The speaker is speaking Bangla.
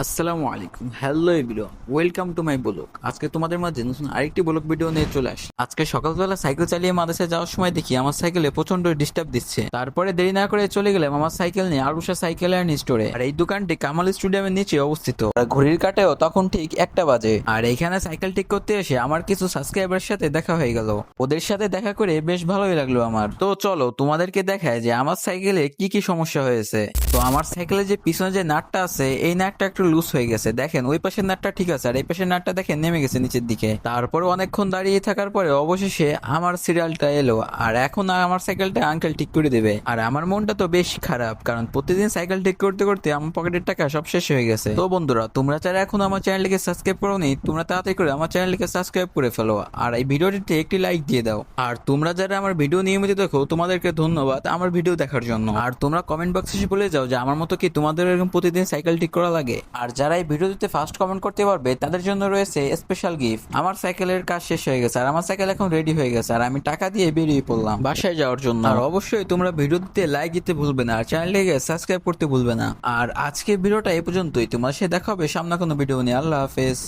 আসসালামু আলাইকুম, hello everyone, welcome to my blog. আজকে তোমাদের মাঝে নতুন আরেকটি ব্লগ ভিডিও নিয়ে চলে আসি। আজকে সকালবেলা সাইকেল চালিয়ে মাদ্রাসায় যাওয়ার সময় দেখি আমার সাইকেলে প্রচন্ড ডিস্টার্ব দিচ্ছে। তারপরে দেরি না করে চলে গেলাম আমার সাইকেল নিয়ে আরুষা সাইকেল অ্যান্ড স্টোরে। আর এই দোকানটি কামাল স্টেডিয়ামের নিচে অবস্থিত। আর ঘড়ির কাঁটায়ও তখন ঠিক 1টা বাজে। আর এইখানে সাইকেল ঠিক করতে এসে আমার কিছু সাবস্ক্রাইবারের সাথে দেখা হয়ে গেল। ওদের সাথে দেখা করে বেশ ভালোই লাগলো আমার। তো চলো তোমাদেরকে দেখায় যে আমার সাইকেলে কি কি সমস্যা হয়েছে। তো আমার সাইকেলে যে পিছনে যে নাটটা আছে, এই নাটটা একটু লুজ হয়ে গেছে। দেখেন ওই পাশের নাটটা ঠিক আছে, আর এই পাশের নাটটা দেখেন নেমে গেছে নিচের দিকে। তারপরে অনেকক্ষণ দাঁড়িয়ে থাকার পরে অবশেষে আমার সিরিয়ালটা এলো। আর এখন আমার সাইকেলটা আঙ্কেল ঠিক করে দেবে। আর আমার মনটা তো বেশ খারাপ, কারণ প্রতিদিন সাইকেল ঠিক করতে করতে আমার পকেটের টাকা সব শেষ হয়ে গেছে। তো বন্ধুরা, তোমরা যারা এখন আমার চ্যানেলকে সাবস্ক্রাইব করোনি, তোমরা তাড়াতাড়ি করে আমার চ্যানেলকে সাবস্ক্রাইব করে ফেলো। আর এই ভিডিওটিতে একটি লাইক দিয়ে দাও। আর তোমরা যারা আমার ভিডিও নিয়মিত দেখো, তোমাদেরকে ধন্যবাদ আমার ভিডিও দেখার জন্য। আর তোমরা কমেন্ট বক্সে এসে বলে যাও যে আমার মতো কি তোমাদের এরকম প্রতিদিন সাইকেল ঠিক করা লাগে। আর যারা এই ভিডিওতে ফার্স্ট কমেন্ট করতে পারবে তাদের জন্য রয়েছে স্পেশাল গিফট। আমার সাইকেলের কাজ শেষ হয়ে গেছে, আর আমার সাইকেল এখন রেডি হয়ে গেছে। আর আমি টাকা দিয়ে বেরিয়ে পড়লাম বাসায় যাওয়ার জন্য। আর অবশ্যই তোমরা ভিডিওতে লাইক দিতে ভুলবে না, আর চ্যানেলটিকে সাবস্ক্রাইব করতে ভুলবে না। আর আজকে ভিডিওটা এই পর্যন্তই। তোমার সাথে দেখা হবে সামনে কোনো ভিডিও নিয়ে। আল্লাহ হাফেজ।